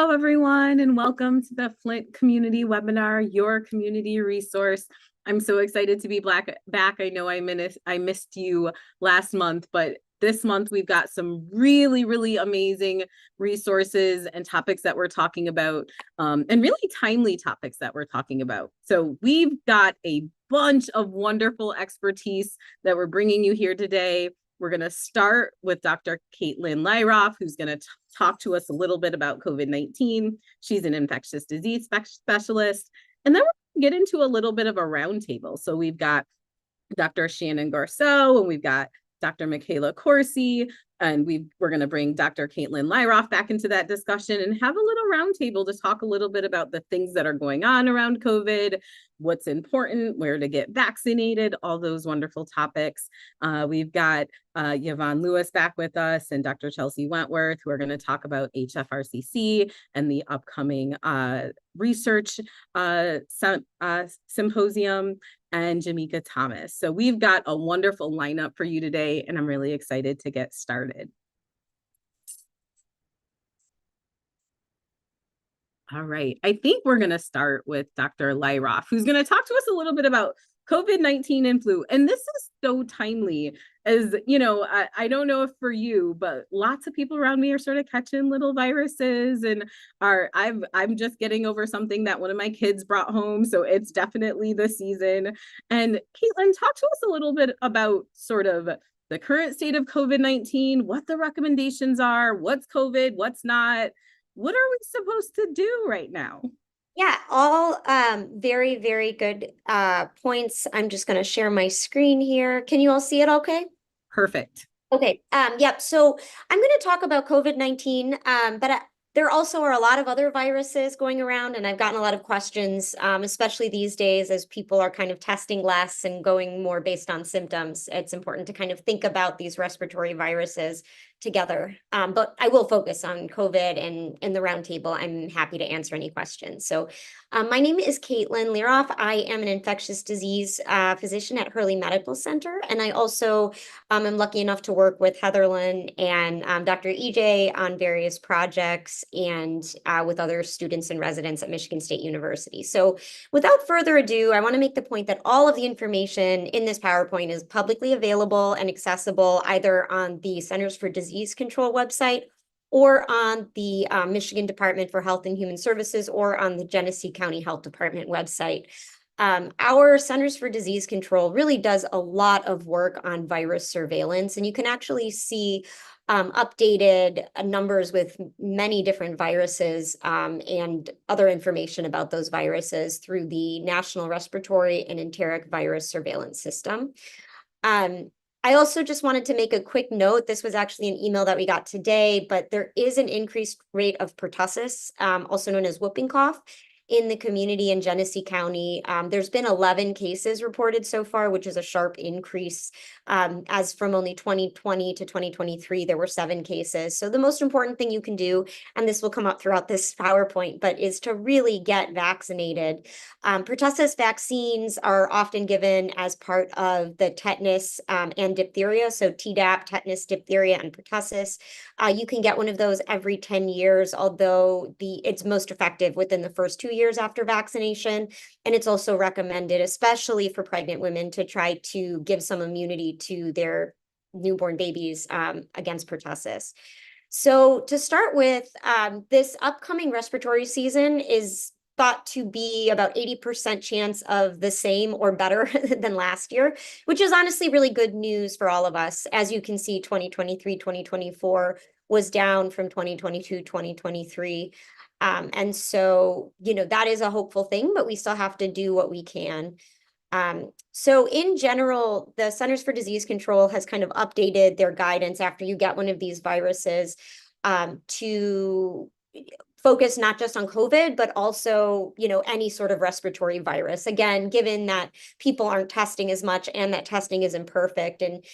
Hello, everyone, and welcome to the Flint Community Webinar, your community resource. I'm so excited to be back. I know I missed you last month, but this month we've got some really amazing resources and topics that we're talking about, and really timely topics that we're talking about. So we've got a bunch of wonderful expertise that we're bringing you here today. We're going to start with Dr. Caitlin Lyroff, who's going to talk to us a little bit about COVID-19. She's an infectious disease specialist. And then we're going to get into a little bit of a roundtable. So we've got Dr. Shannon Garceau, and we've got Dr. Michaela Corsi, and we're going to bring Dr. Caitlin Lyroff back into that discussion and have a little roundtable to talk a little bit about the things that are going on around COVID, what's important, where to get vaccinated, all those wonderful topics. We've got Yvonne Lewis back with us and Dr. Chelsea Wentworth, who are going to talk about HFRCC and the upcoming research symposium, and Jamika Thomas. So we've got a wonderful lineup for you today, and I'm really excited to get started. All right, I think we're going to start with Dr. Lyroff, who's going to talk to us a little bit about COVID-19 and flu. And this is so timely, as you know, I don't know if for you, but lots of people around me are sort of catching little viruses, and I'm just getting over something that one of my kids brought home. So it's definitely the season. And Caitlin, talk to us a little bit about sort of the current state of COVID-19, what the recommendations are, what's COVID, what's not. What are we supposed to do right now? Yeah, all very good points. I'm just going to share my screen here. Can you all see it okay? Perfect. Okay. Yep. So I'm going to talk about COVID-19, but there also are a lot of other viruses going around, and I've gotten a lot of questions, especially these days as people are kind of testing less and going more based on symptoms. It's important to kind of think about these respiratory viruses together. But I will focus on COVID, and in the roundtable, I'm happy to answer any questions. So my name is Caitlin Lyroff. I am an infectious disease physician at Hurley Medical Center, and I also am lucky enough to work with Heatherlyn and Dr. EJ on various projects and with other students and residents at Michigan State University. So without further ado, I want to make the point that all of the information in this PowerPoint is publicly available and accessible either on the Centers for Disease Control website or on the Michigan Department for Health and Human Services or on the Genesee County Health Department website. Our Centers for Disease Control really does a lot of work on virus surveillance, and you can actually see updated numbers with many different viruses and other information about those viruses through the National Respiratory and Enteric Virus Surveillance System. I also just wanted to make a quick note. This was actually an email that we got today, but there is an increased rate of pertussis, also known as whooping cough, in the community in Genesee County. There's been 11 cases reported so far, which is a sharp increase. As from only 2020 to 2023, there were 7 cases. So the most important thing you can do, and this will come up throughout this PowerPoint, but is to really get vaccinated. Pertussis vaccines are often given as part of the tetanus and diphtheria. So Tdap, tetanus, diphtheria, and pertussis. You can get one of those every 10 years, although it's most effective within the first 2 years after vaccination. And it's also recommended, especially for pregnant women, to try to give some immunity to their newborn babies against pertussis. So to start with, this upcoming respiratory season is thought to be about 80% chance of the same or better than last year, which is honestly really good news for all of us. As you can see, 2023, 2024 was down from 2022, 2023. And so, that is a hopeful thing, but we still have to do what we can. So in general, the Centers for Disease Control has kind of updated their guidance after you get one of these viruses to focus not just on COVID, but also, any sort of respiratory virus. Again, given that people aren't testing as much and that testing is imperfect. And,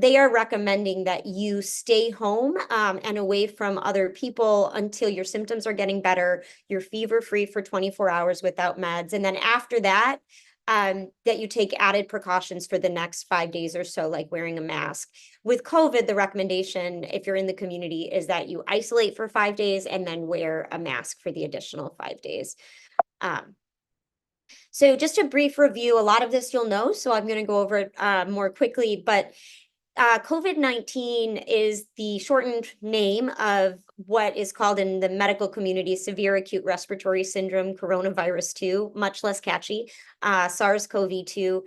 they are recommending that you stay home and away from other people until your symptoms are getting better, you're fever-free for 24 hours without meds. And then after that, that you take added precautions for the next 5 days or so, like wearing a mask. With COVID, the recommendation, if you're in the community, is that you isolate for 5 days and then wear a mask for the additional 5 days. So just a brief review, a lot of this you'll know, so I'm going to go over it more quickly, but COVID-19 is the shortened name of what is called in the medical community severe acute respiratory syndrome coronavirus 2, much less catchy, SARS-CoV-2.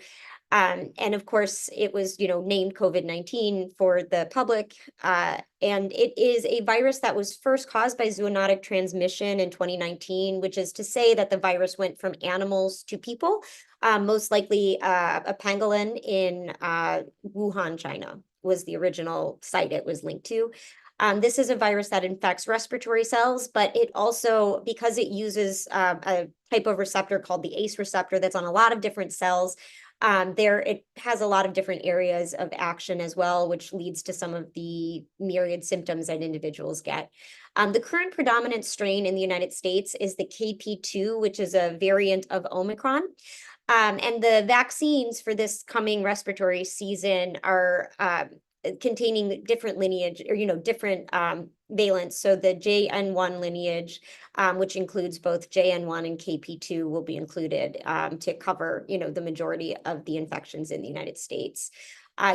And of course, it was, named COVID-19 for the public. And it is a virus that was first caused by zoonotic transmission in 2019, which is to say that the virus went from animals to people, most likely a pangolin in Wuhan, China, was the original site it was linked to. This is a virus that infects respiratory cells, but it also, because it uses a type of receptor called the ACE receptor that's on a lot of different cells, it has a lot of different areas of action as well, which leads to some of the myriad symptoms that individuals get. The current predominant strain in the United States is the KP2, which is a variant of Omicron. And the vaccines for this coming respiratory season are containing different lineage or, different valents. So the JN1 lineage, which includes both JN1 and KP2, will be included to cover, the majority of the infections in the United States.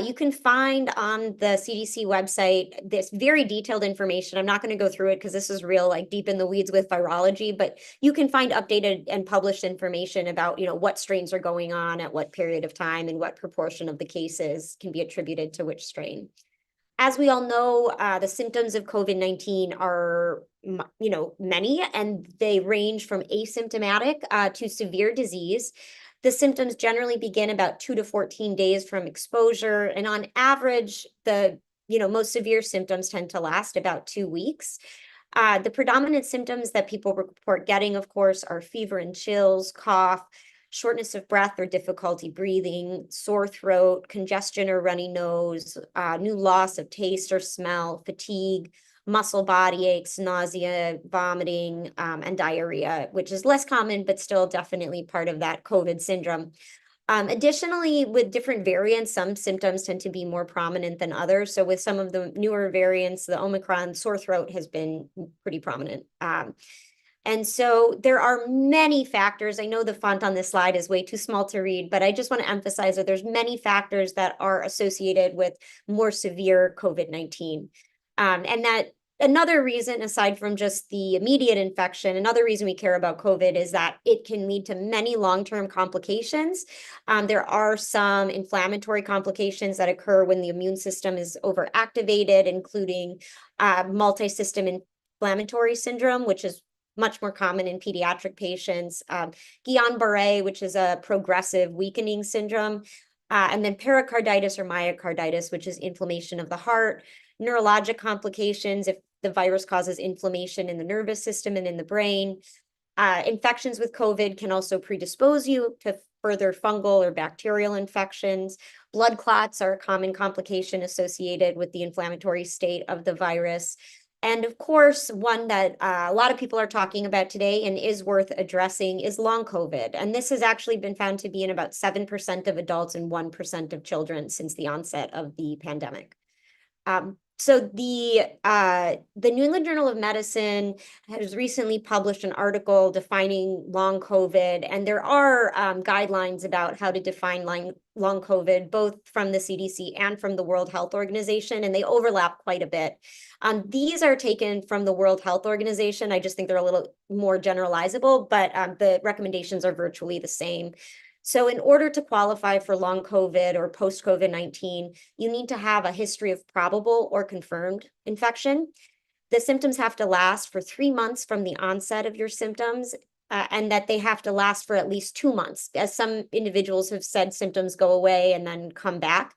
You can find on the CDC website this very detailed information. I'm not going to go through it because this is real, like deep in the weeds with virology, but you can find updated and published information about, what strains are going on at what period of time and what proportion of the cases can be attributed to which strain. As we all know, the symptoms of COVID-19 are, many, and they range from asymptomatic to severe disease. The symptoms generally begin about 2 to 14 days from exposure, and on average, the most severe symptoms tend to last about 2 weeks. The predominant symptoms that people report getting, of course, are fever and chills, cough, shortness of breath or difficulty breathing, sore throat, congestion or runny nose, new loss of taste or smell, fatigue, muscle body aches, nausea, vomiting, and diarrhea, which is less common, but still definitely part of that COVID syndrome. Additionally, with different variants, some symptoms tend to be more prominent than others. So with some of the newer variants, the Omicron, sore throat has been pretty prominent. And so there are many factors. I know the font on this slide is way too small to read, but I just want to emphasize that there's many factors that are associated with more severe COVID-19. And that another reason, aside from just the immediate infection, another reason we care about COVID is that it can lead to many long-term complications. There are some inflammatory complications that occur when the immune system is overactivated, including multi-system inflammatory syndrome, which is much more common in pediatric patients, Guillain-Barré, which is a progressive weakening syndrome, and then pericarditis or myocarditis, which is inflammation of the heart, neurologic complications if the virus causes inflammation in the nervous system and in the brain. Infections with COVID can also predispose you to further fungal or bacterial infections. Blood clots are a common complication associated with the inflammatory state of the virus. And of course, one that a lot of people are talking about today and is worth addressing is long COVID. And this has actually been found to be in about 7% of adults and 1% of children since the onset of the pandemic. So the New England Journal of Medicine has recently published an article defining long COVID, and there are guidelines about how to define long COVID, both from the CDC and from the World Health Organization, and they overlap quite a bit. These are taken from the World Health Organization. I just think they're a little more generalizable, but the recommendations are virtually the same. So in order to qualify for long COVID or post-COVID-19, you need to have a history of probable or confirmed infection. The symptoms have to last for 3 months from the onset of your symptoms, and that they have to last for at least 2 months, as some individuals have said symptoms go away and then come back.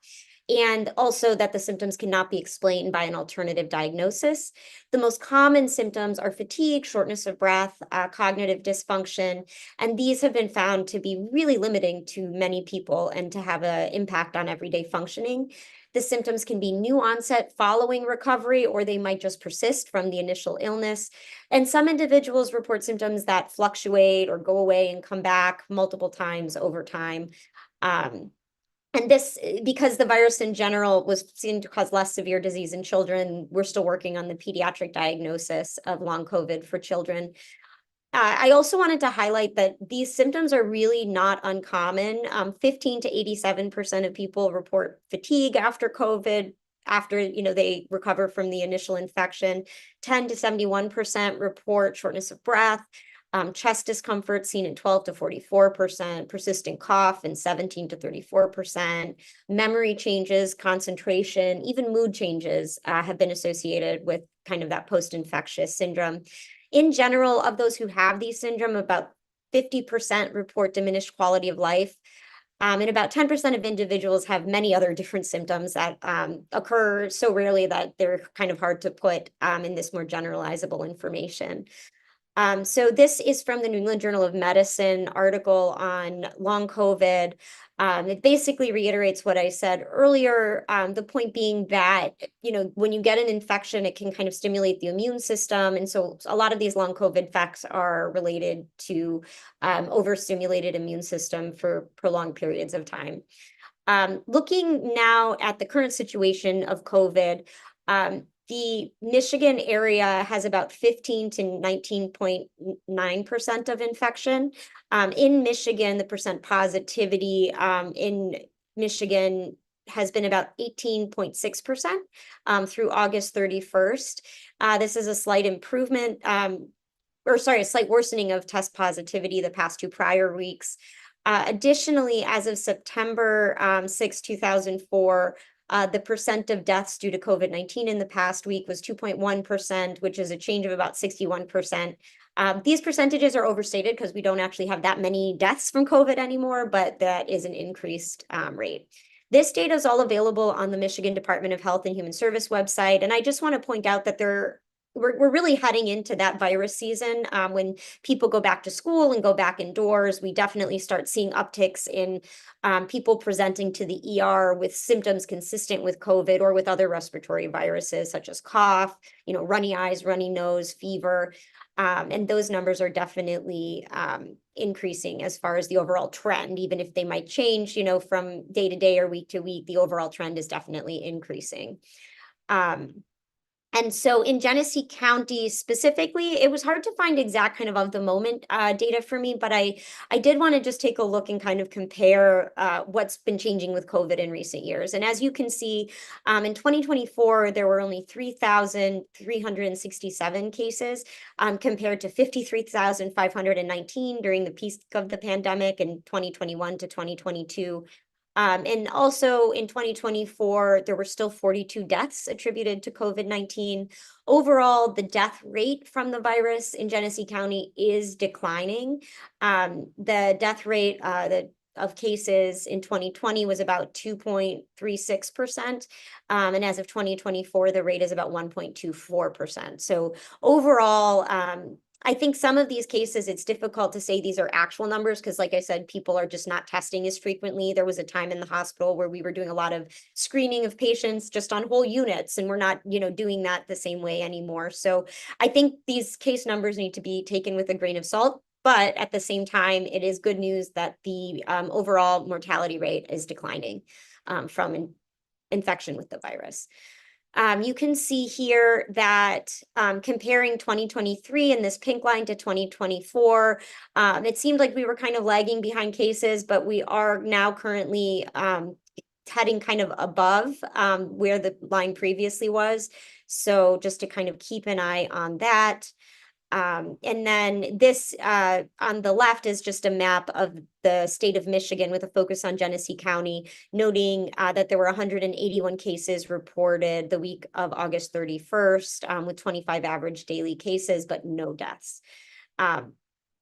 And also that the symptoms cannot be explained by an alternative diagnosis. The most common symptoms are fatigue, shortness of breath, cognitive dysfunction, and these have been found to be really limiting to many people and to have an impact on everyday functioning. The symptoms can be new onset following recovery, or they might just persist from the initial illness. And some individuals report symptoms that fluctuate or go away and come back multiple times over time. And this, because the virus in general was seen to cause less severe disease in children, we're still working on the pediatric diagnosis of long COVID for children. I also wanted to highlight that these symptoms are really not uncommon. 15 to 87% of people report fatigue after COVID, after they recover from the initial infection. 10 to 71% report shortness of breath. Chest discomfort seen in 12 to 44%, persistent cough in 17 to 34%, memory changes, concentration, even mood changes have been associated with kind of that post-infectious syndrome. In general, of those who have these syndrome, about 50% report diminished quality of life. And about 10% of individuals have many other different symptoms that occur so rarely that they're kind of hard to put in this more generalizable information. So this is from the New England Journal of Medicine article on long COVID. It basically reiterates what I said earlier, the point being that, when you get an infection, it can kind of stimulate the immune system. And so a lot of these long COVID effects are related to overstimulated immune system for prolonged periods of time. Looking now at the current situation of COVID, the Michigan area has about 15 to 19.9% of infection. In Michigan, the percent positivity in Michigan has been about 18.6% through August 31st. This is a slight improvement, a slight worsening of test positivity the past 2 prior weeks. Additionally, as of September 6, 2004, the percent of deaths due to COVID-19 in the past week was 2.1%, which is a change of about 61%. These percentages are overstated because we don't actually have that many deaths from COVID anymore, but that is an increased rate. This data is all available on the Michigan Department of Health and Human Service website. And I just want to point out that we're really heading into that virus season. When people go back to school and go back indoors, we definitely start seeing upticks in people presenting to the ER with symptoms consistent with COVID or with other respiratory viruses, such as cough, runny eyes, runny nose, fever. And those numbers are definitely increasing as far as the overall trend. Even if they might change, from day to day or week to week, the overall trend is definitely increasing. And so in Genesee County specifically, it was hard to find exact kind of the moment data for me, but I did want to just take a look and kind of compare what's been changing with COVID in recent years. And as you can see, in 2024, there were only 3,367 cases compared to 53,519 during the peak of the pandemic in 2021 to 2022. And also in 2024, there were still 42 deaths attributed to COVID-19. Overall, the death rate from the virus in Genesee County is declining. The death rate of cases in 2020 was about 2.36%. And as of 2024, the rate is about 1.24%. So overall, I think some of these cases, it's difficult to say these are actual numbers because, like I said, people are just not testing as frequently. There was a time in the hospital where we were doing a lot of screening of patients just on whole units, and we're not, doing that the same way anymore. So I think these case numbers need to be taken with a grain of salt. But at the same time, it is good news that the overall mortality rate is declining from infection with the virus. You can see here that comparing 2023 in this pink line to 2024, it seemed like we were kind of lagging behind cases, but we are now currently heading kind of above where the line previously was. So just to kind of keep an eye on that. And then this on the left is just a map of the state of Michigan with a focus on Genesee County, noting that there were 181 cases reported the week of August 31st with 25 average daily cases, but no deaths.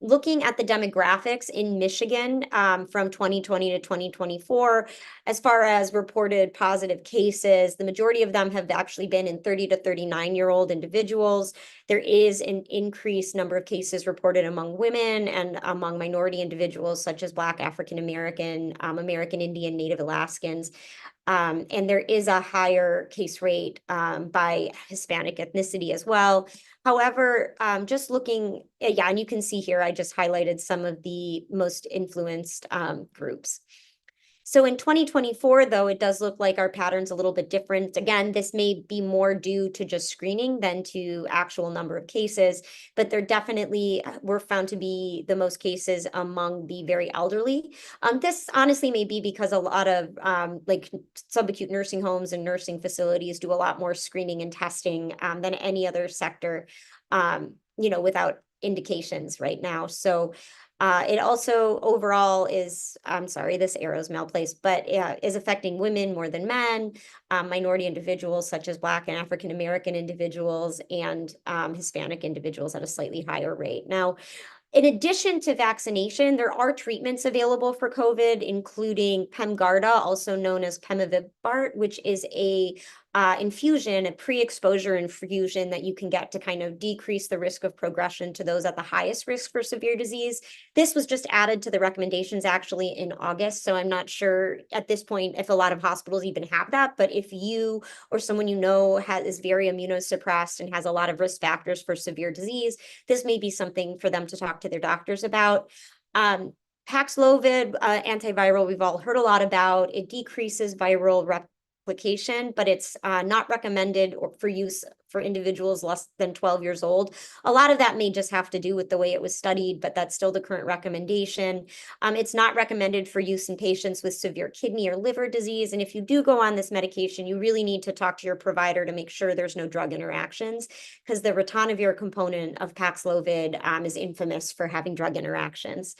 Looking at the demographics in Michigan from 2020 to 2024, as far as reported positive cases, the majority of them have actually been in 30 to 39-year-old individuals. There is an increased number of cases reported among women and among minority individuals such as Black, African American, American Indian, Native Alaskans. And there is a higher case rate by Hispanic ethnicity as well. However, just looking, yeah, and you can see here, I just highlighted some of the most influenced groups. So in 2024, though, it does look like our pattern's a little bit different. Again, this may be more due to just screening than to actual number of cases, but there definitely were found to be the most cases among the very elderly. This honestly may be because a lot of like subacute nursing homes and nursing facilities do a lot more screening and testing than any other sector, without indications right now. So it also overall is, I'm sorry, this arrow is malplaced, but is affecting women more than men, minority individuals such as Black and African American individuals, and Hispanic individuals at a slightly higher rate. Now, in addition to vaccination, there are treatments available for COVID, including Pemgarda, also known as Pemivibart, which is a infusion, a pre-exposure infusion that you can get to kind of decrease the risk of progression to those at the highest risk for severe disease. This was just added to the recommendations actually in August, so I'm not sure at this point if a lot of hospitals even have that, but if you or someone you know is very immunosuppressed and has a lot of risk factors for severe disease, this may be something for them to talk to their doctors about. Paxlovid, antiviral, we've all heard a lot about. It decreases viral replication, but it's not recommended for use for individuals less than 12 years old. A lot of that may just have to do with the way it was studied, but that's still the current recommendation. It's not recommended for use in patients with severe kidney or liver disease. And if you do go on this medication, you really need to talk to your provider to make sure there's no drug interactions, because the ritonavir component of Paxlovid is infamous for having drug interactions.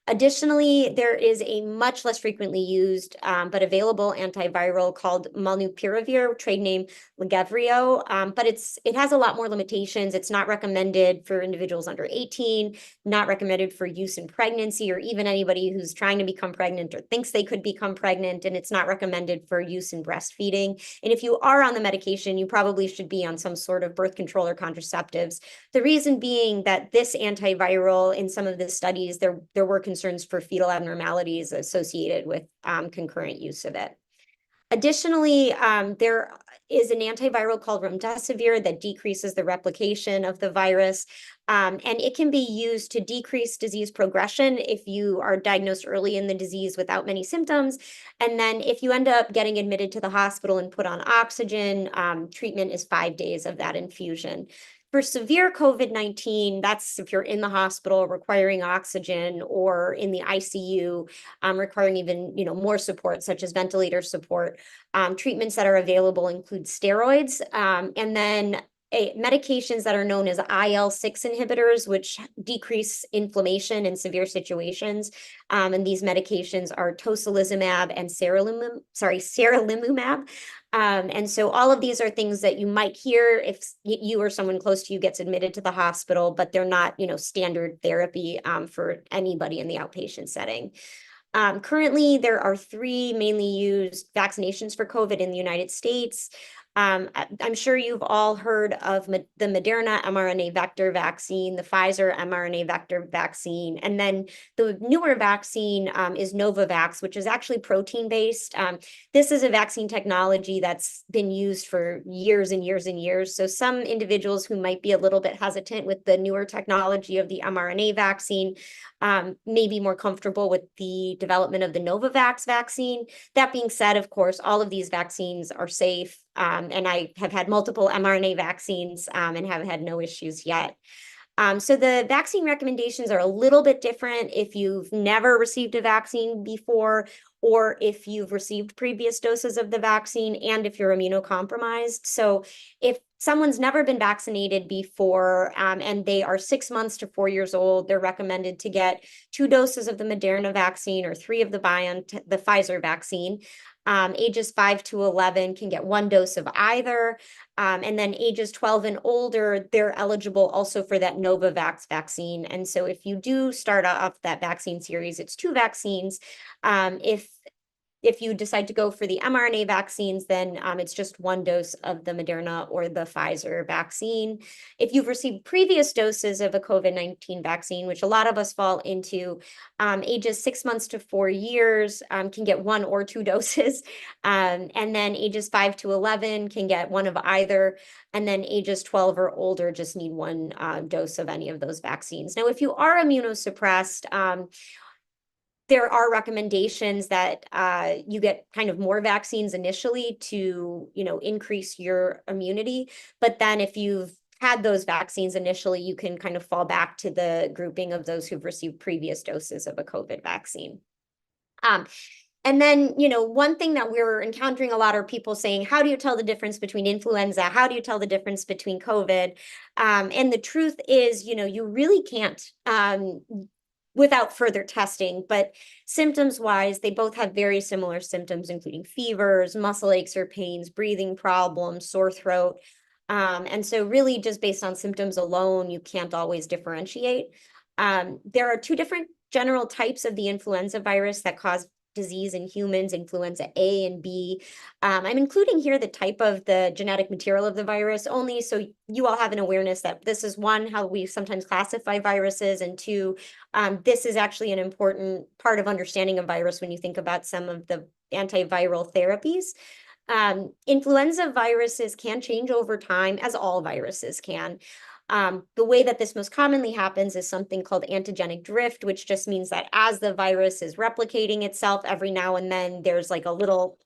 Additionally, there is a much less frequently used but available antiviral called molnupiravir, trade name Lagevrio, but it has a lot more limitations. It's not recommended for individuals under 18, not recommended for use in pregnancy or even anybody who's trying to become pregnant or thinks they could become pregnant, and it's not recommended for use in breastfeeding. And if you are on the medication, you probably should be on some sort of birth control or contraceptives. The reason being that this antiviral, in some of the studies, there were concerns for fetal abnormalities associated with concurrent use of it. Additionally, there is an antiviral called remdesivir that decreases the replication of the virus, and it can be used to decrease disease progression if you are diagnosed early in the disease without many symptoms. And then if you end up getting admitted to the hospital and put on oxygen, treatment is 5 days of that infusion. For severe COVID-19, that's if you're in the hospital requiring oxygen or in the ICU, requiring even more support, such as ventilator support. Treatments that are available include steroids, and then medications that are known as IL-6 inhibitors, which decrease inflammation in severe situations. And these medications are tocilizumab and saralimumab. And so all of these are things that you might hear if you or someone close to you gets admitted to the hospital, but they're not, standard therapy for anybody in the outpatient setting. Currently, there are 3 mainly used vaccinations for COVID in the United States. I'm sure you've all heard of the Moderna mRNA vector vaccine, the Pfizer mRNA vector vaccine, and then the newer vaccine is Novavax, which is actually protein-based. This is a vaccine technology that's been used for years and years and years. So some individuals who might be a little bit hesitant with the newer technology of the mRNA vaccine may be more comfortable with the development of the Novavax vaccine. That being said, of course, all of these vaccines are safe. And I have had multiple mRNA vaccines and have had no issues yet. So the vaccine recommendations are a little bit different if you've never received a vaccine before, or if you've received previous doses of the vaccine, and if you're immunocompromised. So if someone's never been vaccinated before and they are 6 months to 4 years old, they're recommended to get 2 doses of the Moderna vaccine or 3 of the Pfizer vaccine. Ages 5 to 11 can get 1 dose of either. And then ages 12 and older, they're eligible also for that Novavax vaccine. And so if you do start off that vaccine series, it's 2 vaccines. If If you decide to go for the mRNA vaccines, then it's just 1 dose of the Moderna or the Pfizer vaccine. If you've received previous doses of a COVID-19 vaccine, which a lot of us fall into, ages 6 months to 4 years can get 1 or 2 doses. And then ages 5 to 11 can get 1 of either. And then ages 12 or older just need 1 dose of any of those vaccines. Now, if you are immunosuppressed, there are recommendations that you get kind of more vaccines initially to, increase your immunity. But then if you've had those vaccines initially, you can kind of fall back to the grouping of those who've received previous doses of a COVID vaccine. And then, one thing that we're encountering a lot are people saying, how do you tell the difference between influenza? How do you tell the difference between COVID? And the truth is, you really can't without further testing, but symptoms-wise, they both have very similar symptoms, including fevers, muscle aches or pains, breathing problems, sore throat. And so really just based on symptoms alone, you can't always differentiate. There are 2 different general types of the influenza virus that cause disease in humans, influenza A and B. I'm including here the type of the genetic material of the virus only so you all have an awareness that this is 1, how we sometimes classify viruses, and 2, this is actually an important part of understanding a virus when you think about some of the antiviral therapies. Influenza viruses can change over time, as all viruses can. The way that this most commonly happens is something called antigenic drift, which just means that as the virus is replicating itself, every now and then there's like a little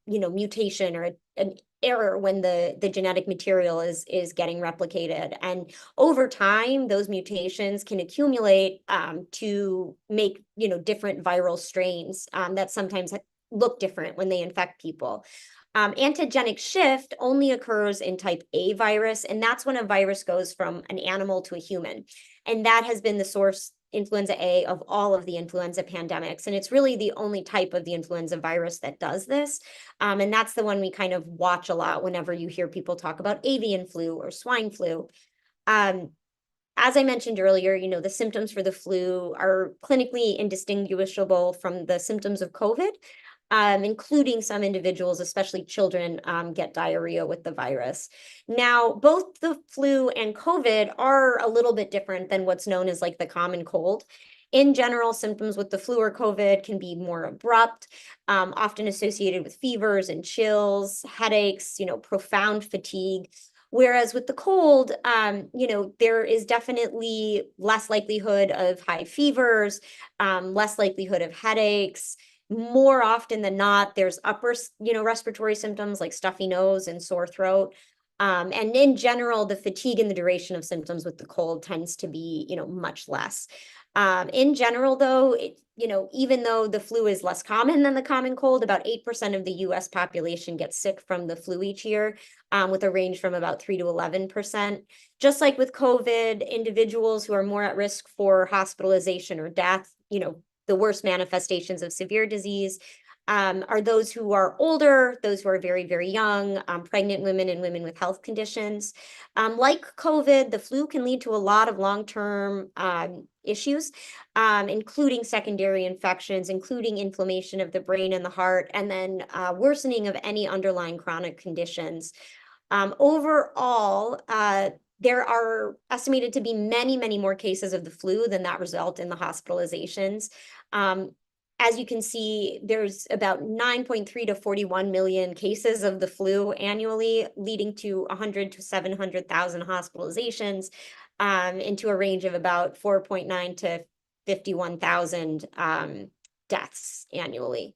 mutation or an error when the genetic material is getting replicated. And over time, those mutations can accumulate to make different viral strains that sometimes look different when they infect people. Antigenic shift only occurs in type A virus, and that's when a virus goes from an animal to a human. And that has been the source, influenza A, of all of the influenza pandemics. And it's really the only type of the influenza virus that does this. And that's the one we kind of watch a lot whenever you hear people talk about avian flu or swine flu. As I mentioned earlier, the symptoms for the flu are clinically indistinguishable from the symptoms of COVID. Including some individuals, especially children, get diarrhea with the virus. Now, both the flu and COVID are a little bit different than what's known as like the common cold. In general, symptoms with the flu or COVID can be more abrupt, often associated with fevers and chills, headaches, profound fatigue. Whereas with the cold, there is definitely less likelihood of high fevers, less likelihood of headaches. More often than not, there's upper, respiratory symptoms like stuffy nose and sore throat. And in general, the fatigue and the duration of symptoms with the cold tends to be, much less. In general, though, even though the flu is less common than the common cold, about 8% of the US population gets sick from the flu each year, with a range from about 3 to 11%. Just like with COVID, individuals who are more at risk for hospitalization or death, the worst manifestations of severe disease are those who are older, those who are very, very young, pregnant women and women with health conditions. Like COVID, the flu can lead to a lot of long-term issues, including secondary infections, including inflammation of the brain and the heart, and then worsening of any underlying chronic conditions. Overall, there are estimated to be many, many more cases of the flu than that result in the hospitalizations. As you can see, there's about 9.3 to 41 million cases of the flu annually, leading to 100 to 700,000 hospitalizations, into a range of about 4.9 to 51,000 deaths annually.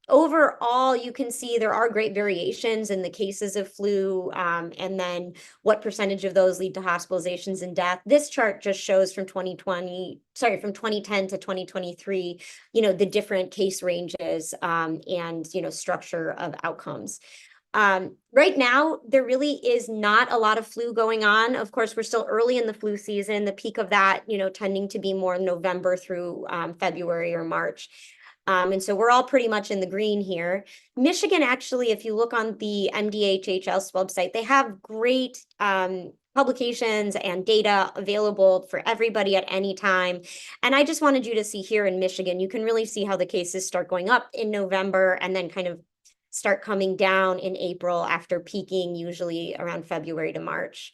Overall, you can see there are great variations in the cases of flu, and then what percentage of those lead to hospitalizations and death. This chart just shows from 2010 to 2023, the different case ranges, and, structure of outcomes. Right now, there really is not a lot of flu going on. Of course, we're still early in the flu season, the peak of that, tending to be more November through February or March. And so we're all pretty much in the green here. Michigan, actually, if you look on the MDHHS website, they have great publications and data available for everybody at any time. And I just wanted you to see here in Michigan, you can really see how the cases start going up in November and then kind of start coming down in April after peaking usually around February to March.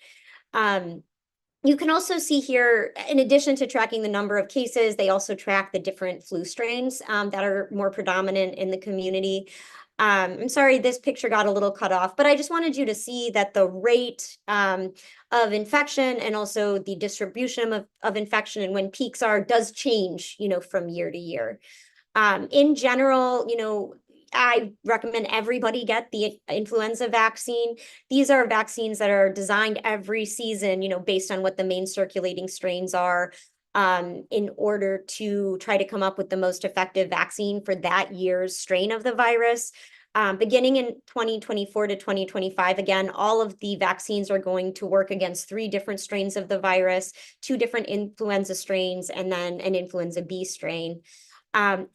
You can also see here, in addition to tracking the number of cases, they also track the different flu strains that are more predominant in the community. I'm sorry, this picture got a little cut off, but I just wanted you to see that the rate of infection and also the distribution of infection and when peaks are does change, from year to year. In general, I recommend everybody get the influenza vaccine. These are vaccines that are designed every season, based on what the main circulating strains are, in order to try to come up with the most effective vaccine for that year's strain of the virus. Beginning in 2024 to 2025, again, all of the vaccines are going to work against 3 different strains of the virus, 2 different influenza strains, and then an influenza B strain.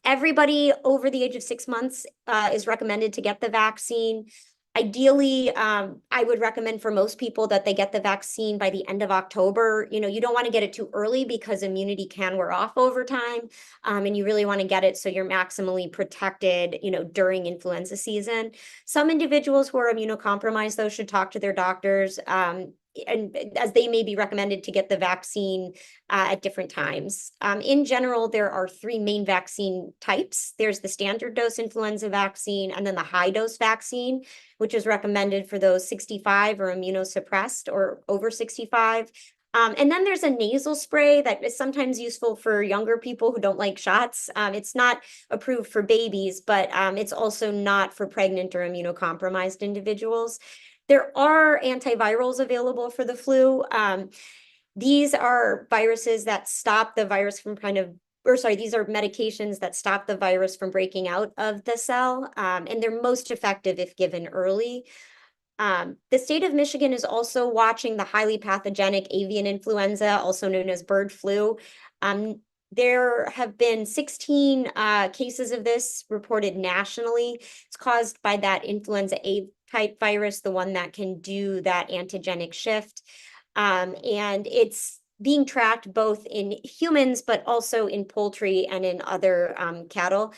Everybody over the age of 6 months is recommended to get the vaccine. Ideally, I would recommend for most people that they get the vaccine by the end of October. You don't want to get it too early because immunity can wear off over time. And you really want to get it so you're maximally protected, during influenza season. Some individuals who are immunocompromised, though, should talk to their doctors. And as they may be recommended to get the vaccine at different times. In general, there are 3 main vaccine types. There's the standard dose influenza vaccine and then the high dose vaccine, which is recommended for those 65 or immunosuppressed or over 65. And then there's a nasal spray that is sometimes useful for younger people who don't like shots. It's not approved for babies, but it's also not for pregnant or immunocompromised individuals. There are antivirals available for the flu. These are viruses that stop the virus from these are medications that stop the virus from breaking out of the cell, and they're most effective if given early. The state of Michigan is also watching the highly pathogenic avian influenza, also known as bird flu. There have been 16 cases of this reported nationally. It's caused by that influenza A type virus, the one that can do that antigenic shift. And it's being tracked both in humans, but also in poultry and in other cattle.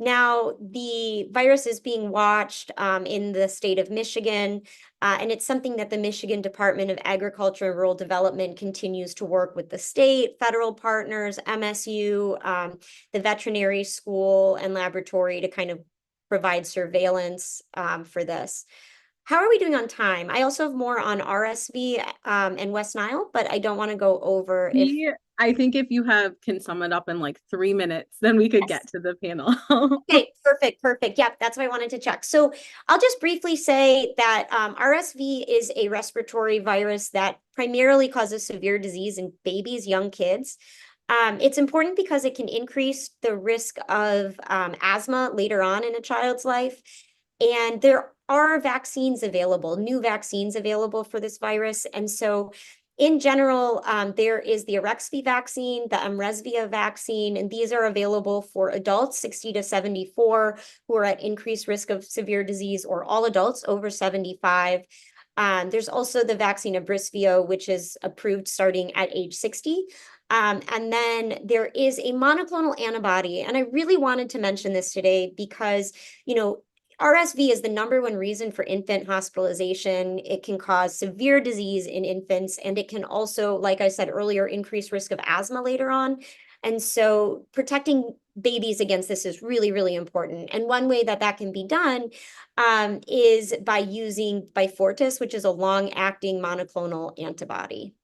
Now, the virus is being watched in the state of Michigan, and it's something that the Michigan Department of Agriculture and Rural Development continues to work with the state, federal partners, MSU, the veterinary school and laboratory to kind of provide surveillance for this. How are we doing on time? I also have more on RSV and West Nile, but I don't want to go over I think if you can sum it up in like 3 minutes, then we could get to the panel. Okay, perfect. Yeah, that's what I wanted to check. So I'll just briefly say that RSV is a respiratory virus that primarily causes severe disease in babies, young kids. It's important because it can increase the risk of asthma later on in a child's life. And there are vaccines available, new vaccines available for this virus. And so in general, there is the Arexvy vaccine, the Mrezvia vaccine, and these are available for adults 60 to 74 who are at increased risk of severe disease, or all adults over 75. There's also the vaccine Abrysvio, which is approved starting at age 60. And then there is a monoclonal antibody. And I really wanted to mention this today because, RSV is the #1 reason for infant hospitalization. It can cause severe disease in infants, and it can also, like I said earlier, increase risk of asthma later on. And so protecting babies against this is really, really important. And one way that can be done is by using Beyfortus, which is a long-acting monoclonal antibody.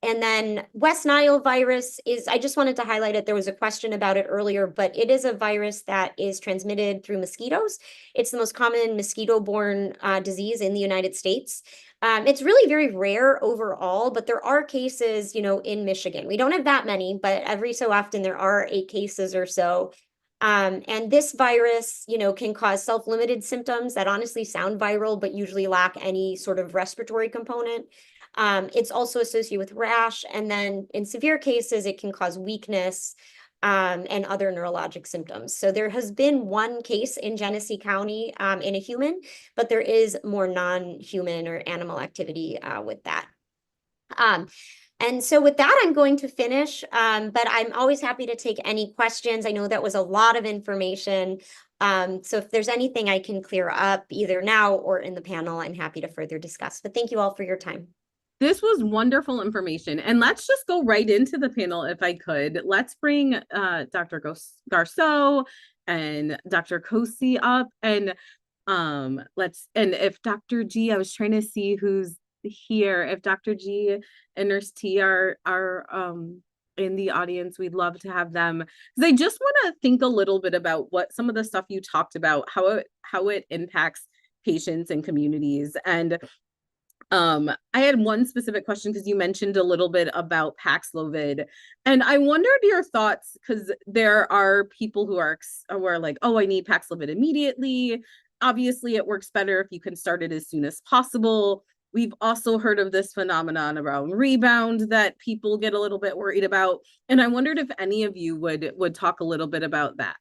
And then West Nile virus I just wanted to highlight it. There was a question about it earlier, but it is a virus that is transmitted through mosquitoes. It's the most common mosquito-borne disease in the United States. It's really very rare overall, but there are cases, in Michigan. We don't have that many, but every so often there are 8 cases or so. And this virus, can cause self-limited symptoms that honestly sound viral, but usually lack any sort of respiratory component. It's also associated with rash, and then in severe cases, it can cause weakness. and other neurologic symptoms. So there has been one case in Genesee County in a human, but there is more non-human or animal activity with that. And so with that, I'm going to finish, but I'm always happy to take any questions. I know that was a lot of information. So if there's anything I can clear up either now or in the panel, I'm happy to further discuss. But thank you all for your time. This was wonderful information. And let's just go right into the panel if I could. Let's bring Dr. Garceau and Dr. Kosi up, and if Dr. G, I was trying to see who's here. If Dr. G and Nurse T are in the audience, we'd love to have them, because I just want to think a little bit about what some of the stuff you talked about, how it impacts patients and communities. And I had one specific question because you mentioned a little bit about Paxlovid, and I wondered your thoughts, because there are people who are like, oh, I need Paxlovid immediately. Obviously, it works better if you can start it as soon as possible. We've also heard of this phenomenon around rebound that people get a little bit worried about, and I wondered if any of you would talk a little bit about that.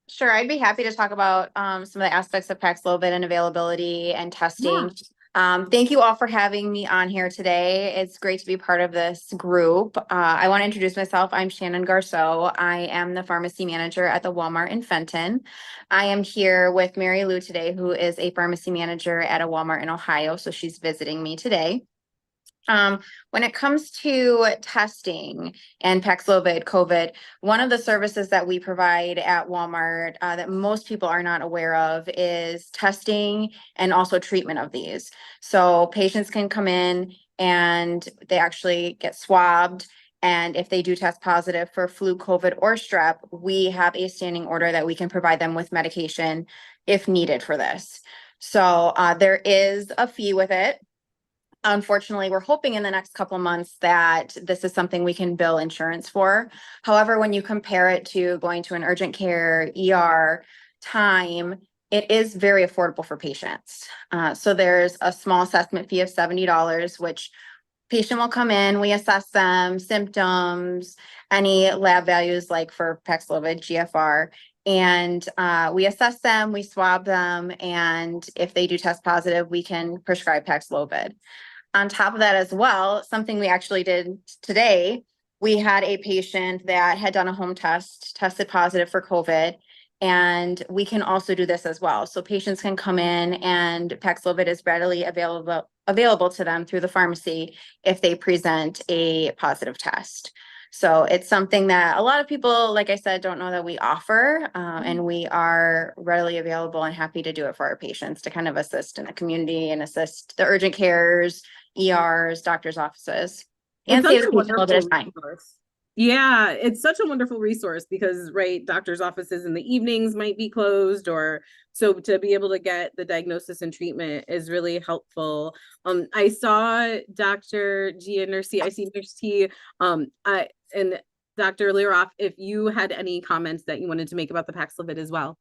Sure, I'd be happy to talk about some of the aspects of Paxlovid and availability and testing. Thank you all for having me on here today. It's great to be part of this group. I want to introduce myself. I'm Shannon Garceau. I am the pharmacy manager at the Walmart in Fenton. I am here with Mary Lou today, who is a pharmacy manager at a Walmart in Ohio. So she's visiting me today. When it comes to testing and Paxlovid COVID, one of the services that we provide at Walmart that most people are not aware of is testing and also treatment of these. So patients can come in and they actually get swabbed. And if they do test positive for flu, COVID, or strep, we have a standing order that we can provide them with medication if needed for this. So there is a fee with it. Unfortunately, we're hoping in the next couple of months that this is something we can bill insurance for. However, when you compare it to going to an urgent care, ER time, it is very affordable for patients. So there's a small assessment fee of $70, which patient will come in, we assess them, symptoms, any lab values like for Paxlovid, GFR, and we assess them, we swab them, and if they do test positive, we can prescribe Paxlovid. On top of that as well, something we actually did today, we had a patient that had done a home test, tested positive for COVID, and we can also do this as well. So patients can come in and Paxlovid is readily available to them through the pharmacy if they present a positive test. So it's something that a lot of people, like I said, don't know that we offer, and we are readily available and happy to do it for our patients to kind of assist in the community and assist the urgent cares, ERs, doctors' offices, and save the patient a little bit of time. Yeah, it's such a wonderful resource because, right, doctors' offices in the evenings might be closed, or so to be able to get the diagnosis and treatment is really helpful. I saw Dr. G and Nurse T, I see Nurse T, and Dr. Leroff, if you had any comments that you wanted to make about the Paxlovid as well.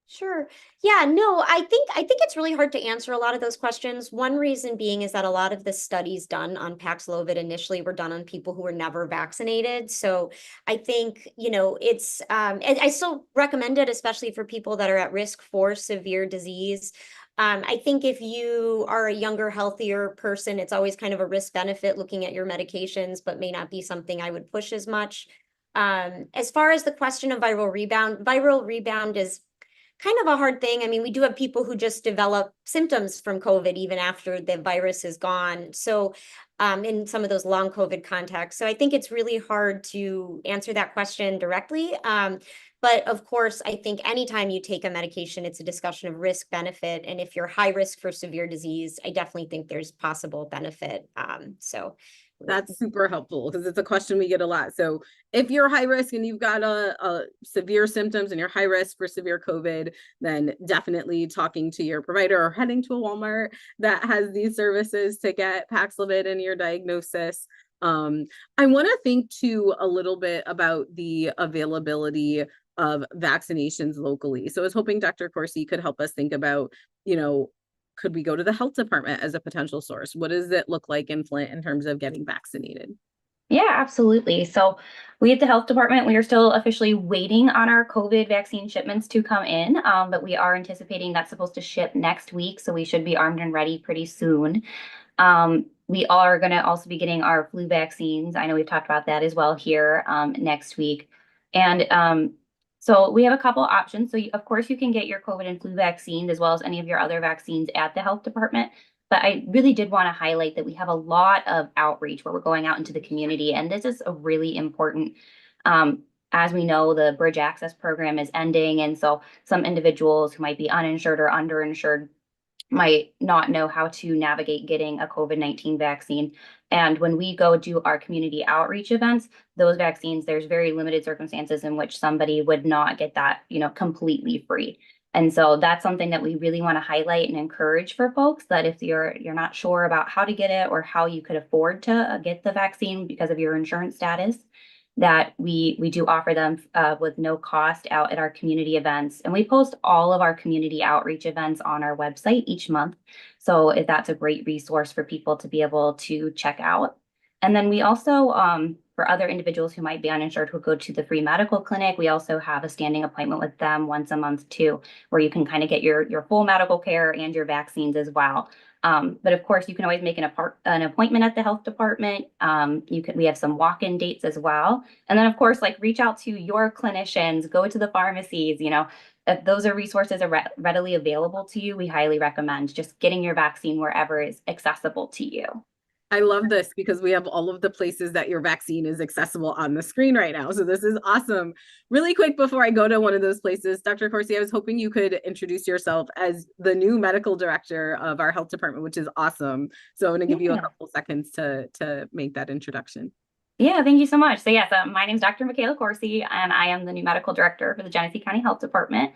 Sure. Yeah, no, I think it's really hard to answer a lot of those questions. One reason being is that a lot of the studies done on Paxlovid initially were done on people who were never vaccinated. So I think, it's I still recommend it, especially for people that are at risk for severe disease. I think if you are a younger, healthier person, it's always kind of a risk benefit looking at your medications, but may not be something I would push as much. As far as the question of viral rebound is kind of a hard thing. I mean, we do have people who just develop symptoms from COVID even after the virus is gone. So in some of those long COVID contacts. So I think it's really hard to answer that question directly. But of course, I think anytime you take a medication, it's a discussion of risk benefit. And if you're high risk for severe disease, I definitely think there's possible benefit. So that's super helpful because it's a question we get a lot. So if you're high risk and you've got a severe symptoms and you're high risk for severe COVID, then definitely talking to your provider or heading to a Walmart that has these services to get Paxlovid in your diagnosis. I want to think too a little bit about the availability of vaccinations locally. So I was hoping Dr. Corsi could help us think about, could we go to the health department as a potential source? What does it look like in Flint in terms of getting vaccinated? Yeah, absolutely. So we at the health department, we are still officially waiting on our COVID vaccine shipments to come in, but we are anticipating that's supposed to ship next week. So we should be armed and ready pretty soon. We are going to also be getting our flu vaccines. I know we've talked about that as well here next week. And so we have a couple options. So of course you can get your COVID and flu vaccines as well as any of your other vaccines at the health department. But I really did want to highlight that we have a lot of outreach where we're going out into the community. And this is a really important, as we know, the Bridge Access Program is ending. And so some individuals who might be uninsured or underinsured might not know how to navigate getting a COVID-19 vaccine. And when we go do our community outreach events, those vaccines, there's very limited circumstances in which somebody would not get that, completely free. And so that's something that we really want to highlight and encourage for folks, that if you're not sure about how to get it or how you could afford to get the vaccine because of your insurance status, that we do offer them with no cost out at our community events. And we post all of our community outreach events on our website each month. So if that's a great resource for people to be able to check out. And then we also, for other individuals who might be uninsured who go to the free medical clinic, we also have a standing appointment with them once a month too, where you can kind of get your full medical care and your vaccines as well. But of course, you can always make an appointment at the health department. We have some walk-in dates as well. And then of course, like reach out to your clinicians, go to the pharmacies, if those are resources are readily available to you, we highly recommend just getting your vaccine wherever is accessible to you. I love this because we have all of the places that your vaccine is accessible on the screen right now. So this is awesome. Really quick before I go to one of those places, Dr. Corsi, I was hoping you could introduce yourself as the new medical director of our health department, which is awesome. So I'm going to give you a couple seconds to make that introduction. Yeah, thank you so much. So yes, my name is Dr. Michaela Corsi, and I am the new medical director for the Genesee County Health Department.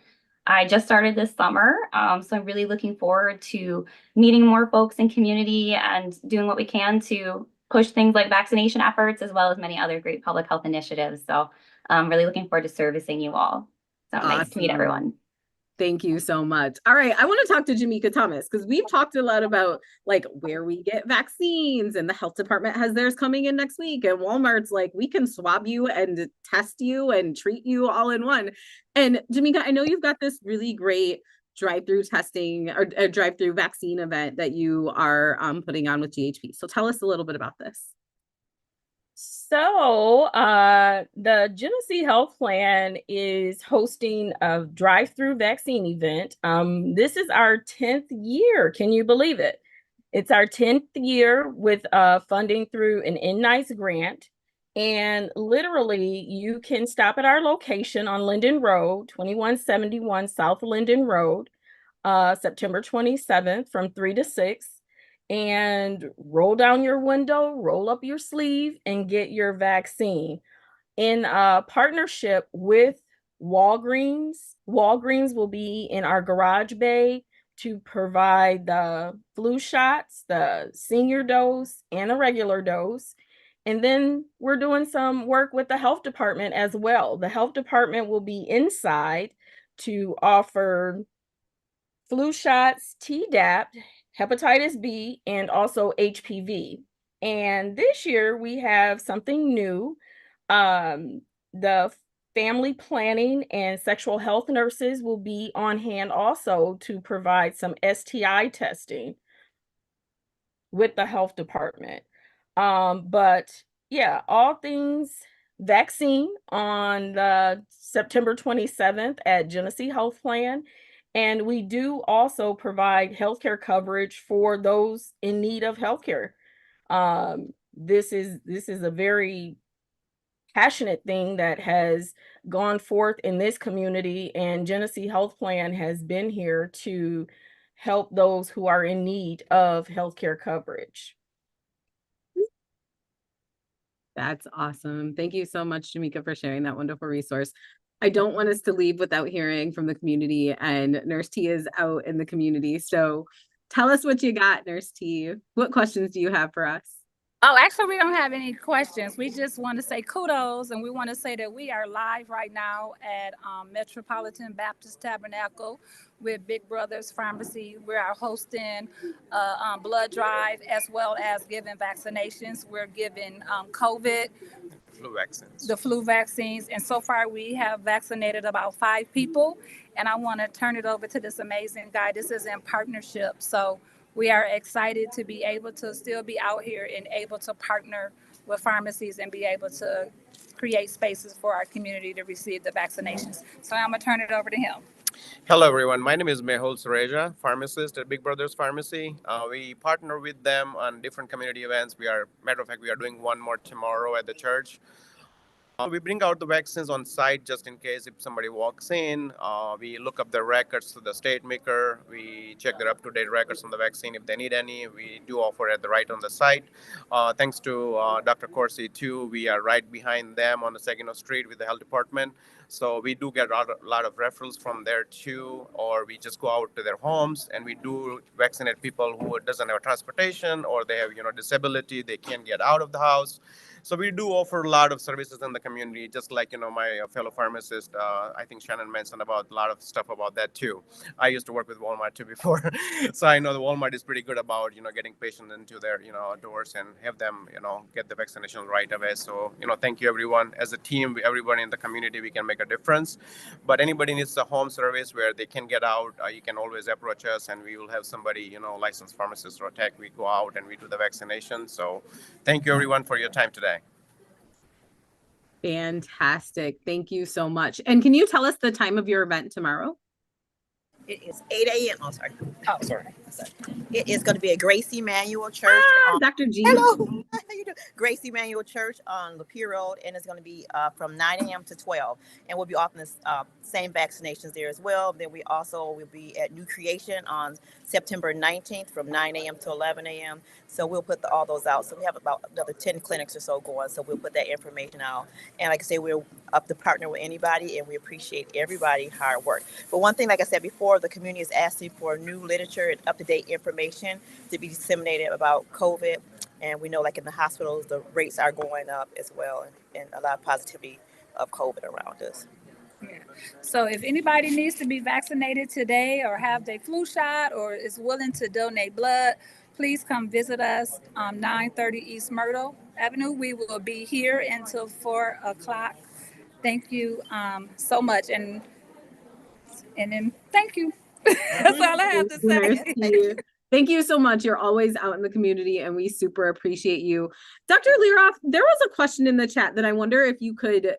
I just started this summer, so I'm really looking forward to meeting more folks in community and doing what we can to push things like vaccination efforts, as well as many other great public health initiatives. So I'm really looking forward to servicing you all. So nice to meet everyone. Thank you so much. All right, I want to talk to Jamika Thomas because we've talked a lot about like where we get vaccines, and the health department has theirs coming in next week, and Walmart's like, we can swab you and test you and treat you all in one. And Jamika, I know you've got this really great drive-through testing or drive-through vaccine event that you are putting on with GHP. So tell us a little bit about this. So the Genesee Health Plan is hosting a drive-through vaccine event. This is our 10th year. Can you believe it? It's our 10th year with funding through an N-NICE grant. And literally, you can stop at our location on Linden Road, 2171 South Linden Road, September 27th from 3 to 6. And roll down your window, roll up your sleeve, and get your vaccine. In partnership with Walgreens, Walgreens will be in our garage bay to provide the flu shots, the senior dose, and a regular dose. And then we're doing some work with the health department as well. The health department will be inside to offer flu shots, Tdap, hepatitis B, and also HPV. And this year we have something new. The family planning and sexual health nurses will be on hand also to provide some STI testing with the health department. But yeah, all things vaccine on the September 27th at Genesee Health Plan. And we do also provide healthcare coverage for those in need of healthcare. This is a very passionate thing that has gone forth in this community, and Genesee Health Plan has been here to help those who are in need of healthcare coverage. That's awesome. Thank you so much, Jamika, for sharing that wonderful resource. I don't want us to leave without hearing from the community, and Nurse T is out in the community. So tell us what you got, Nurse T. What questions do you have for us? Oh, actually, we don't have any questions. We just want to say kudos, and we want to say that we are live right now at Metropolitan Baptist Tabernacle with Big Brothers Pharmacy. We are hosting a blood drive as well as giving vaccinations. We're giving COVID, Flu vaccines. the flu vaccines, and so far we have vaccinated about 5 people. And I want to turn it over to this amazing guy. This is in partnership, so we are excited to be able to still be out here and able to partner with pharmacies and be able to create spaces for our community to receive the vaccinations. So I'm gonna turn it over to him. Hello, everyone. My name is Mehul Sureja, pharmacist at Big Brothers Pharmacy. We partner with them on different community events. Matter of fact, we are doing one more tomorrow at the church. We bring out the vaccines on site just in case if somebody walks in. We look up their records to the state maker. We check their up-to-date records on the vaccine if they need any. We do offer it right on the site. Thanks to Dr. Corsi too, we are right behind them on the Saginaw Street with the health department. So we do get a lot of referrals from there too, or we just go out to their homes and we do vaccinate people who doesn't have transportation or they have disability, they can't get out of the house. So we do offer a lot of services in the community, just like my fellow pharmacist. I think Shannon mentioned about a lot of stuff about that too. I used to work with Walmart too before, so I know the Walmart is pretty good about getting patients into their doors and have them get the vaccination right away. So thank you everyone. As a team, everybody in the community, we can make a difference. But anybody needs a home service where they can get out, you can always approach us, and we will have somebody licensed pharmacist or tech. We go out and we do the vaccination. So thank you everyone for your time today. Fantastic. Thank you so much. And can you tell us the time of your event tomorrow? It is 8 a.m. Oh, sorry. Oh, sorry. It is going to be at Grace Emmanuel Church. Dr. G. Hello. How you doing? Grace Emmanuel Church on Lapeer Road, and it's going to be from 9 a.m. to 12. And we'll be offering the same vaccinations there as well. Then we also will be at New Creation on September 19th from 9 a.m. to 11 a.m. So we'll put all those out. So we have about another 10 clinics or so going. So we'll put that information out. And like I say, we're up to partner with anybody, and we appreciate everybody's hard work. But one thing, like I said before, the community is asking for new literature and up-to-date information to be disseminated about COVID. And we know, like in the hospitals, the rates are going up as well, and a lot of positivity of COVID around us. Yeah. So if anybody needs to be vaccinated today or have their flu shot or is willing to donate blood, please come visit us on 930 East Myrtle Avenue. We will be here until 4 o'clock. Thank you so much. And then thank you. That's all I have to say. Thank you so much. You're always out in the community and we super appreciate you. Dr. Leroff, there was a question in the chat that I wonder if you could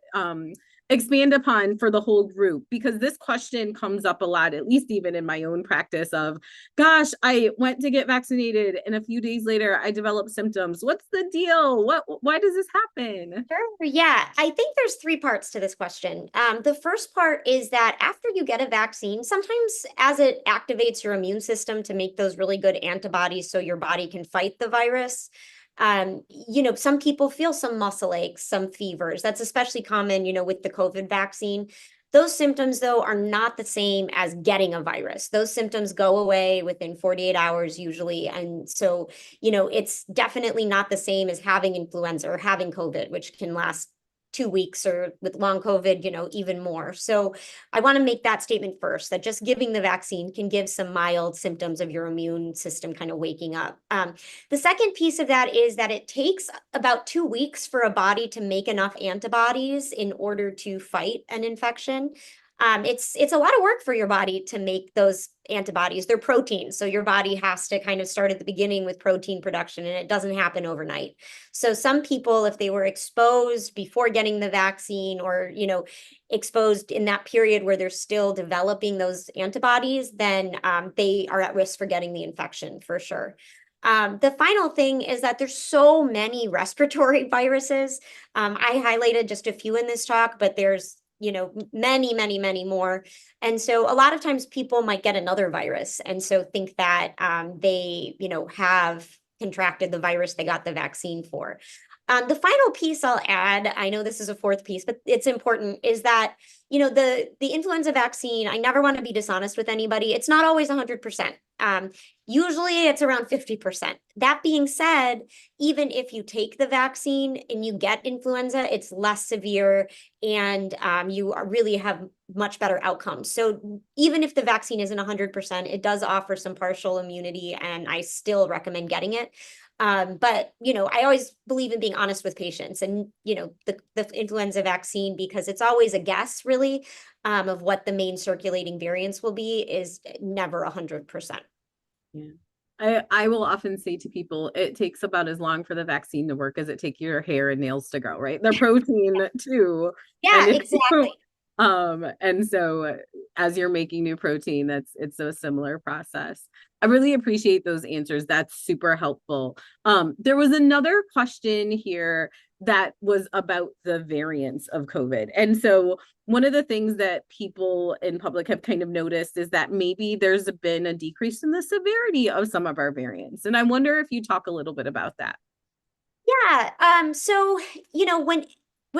expand upon for the whole group, because this question comes up a lot, at least even in my own practice of, gosh, I went to get vaccinated and a few days later I developed symptoms. What's the deal? Why does this happen? Sure. Yeah, I think there's 3 parts to this question. The first part is that after you get a vaccine, sometimes as it activates your immune system to make those really good antibodies so your body can fight the virus, some people feel some muscle aches, some fevers. That's especially common, with the COVID vaccine. Those symptoms, though, are not the same as getting a virus. Those symptoms go away within 48 hours usually. And so, it's definitely not the same as having influenza or having COVID, which can last 2 weeks, or with long COVID, even more. So I want to make that statement first, that just giving the vaccine can give some mild symptoms of your immune system kind of waking up. The second piece of that is that it takes about 2 weeks for a body to make enough antibodies in order to fight an infection. It's a lot of work for your body to make those antibodies. They're proteins, so your body has to kind of start at the beginning with protein production, and it doesn't happen overnight. So some people, if they were exposed before getting the vaccine, or exposed in that period where they're still developing those antibodies, then they are at risk for getting the infection for sure. The final thing is that there's so many respiratory viruses. I highlighted just a few in this talk, but there's many, many, many more. And so a lot of times people might get another virus and so think that they, have contracted the virus they got the vaccine for. The final piece I'll add, I know this is a fourth piece, but it's important, is that, you know, the influenza vaccine, I never want to be dishonest with anybody. It's not always 100%. Usually it's around 50%. That being said, even if you take the vaccine and you get influenza, it's less severe and you really have much better outcomes. So even if the vaccine isn't 100%, it does offer some partial immunity, and I still recommend getting it. But, you know, I always believe in being honest with patients, and, you know, the influenza vaccine, because it's always a guess really of what the main circulating variants will be, is never 100%. Yeah. I will often say to people, it takes about as long for the vaccine to work as it takes your hair and nails to grow, right? The protein too. Yeah, And exactly. and so as you're making new protein, it's a similar process. I really appreciate those answers. That's super helpful. There was another question here that was about the variants of COVID. And so one of the things that people in public have kind of noticed is that maybe there's been a decrease in the severity of some of our variants. And I wonder if you talk a little bit about that. Yeah. So, you know, when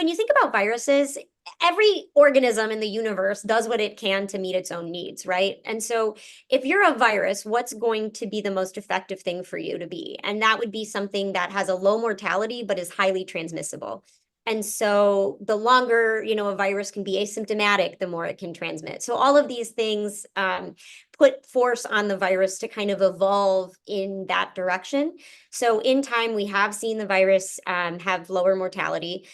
you think about viruses, every organism in the universe does what it can to meet its own needs, right? And so if you're a virus, what's going to be the most effective thing for you to be? And that would be something that has a low mortality, but is highly transmissible. And so the longer, you know, a virus can be asymptomatic, the more it can transmit. So all of these things put force on the virus to kind of evolve in that direction. So in time, we have seen the virus have lower mortality.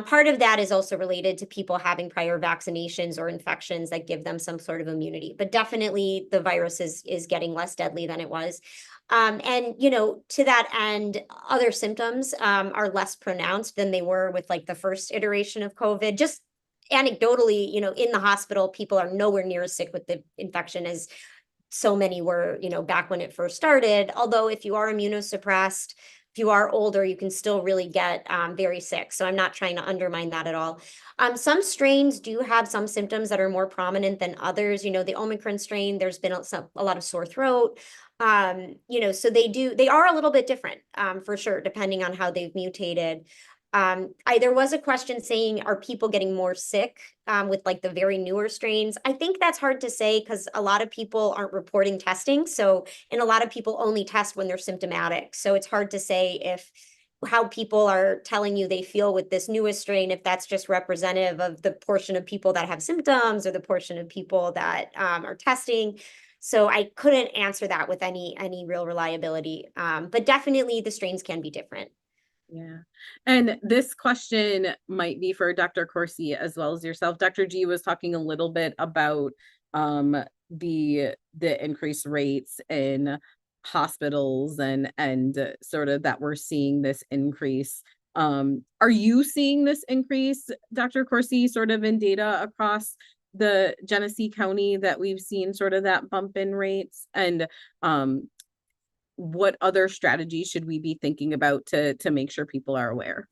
Part of that is also related to people having prior vaccinations or infections that give them some sort of immunity. But definitely the virus is getting less deadly than it was. And, you know, to that end, other symptoms are less pronounced than they were with like the first iteration of COVID. Just anecdotally, you know, in the hospital, people are nowhere near as sick with the infection as so many were, you know, back when it first started. Although if you are immunosuppressed, if you are older, you can still really get very sick. So I'm not trying to undermine that at all. Some strains do have some symptoms that are more prominent than others. You know, the Omicron strain, there's been a lot of sore throat. You know, so they are a little bit different for sure, depending on how they've mutated. There was a question saying, are people getting more sick with like the very newer strains? I think that's hard to say because a lot of people aren't reporting testing. So, and a lot of people only test when they're symptomatic. So it's hard to say if how people are telling you they feel with this newest strain, if that's just representative of the portion of people that have symptoms or the portion of people that are testing. So I couldn't answer that with any real reliability. But definitely the strains can be different. Yeah. And this question might be for Dr. Corsi as well as yourself. Dr. G was talking a little bit about the increased rates in hospitals and sort of that we're seeing this increase. Are you seeing this increase, Dr. Corsi, sort of in data across the Genesee County that we've seen sort of that bump in rates? And what other strategies should we be thinking about to make sure people are aware?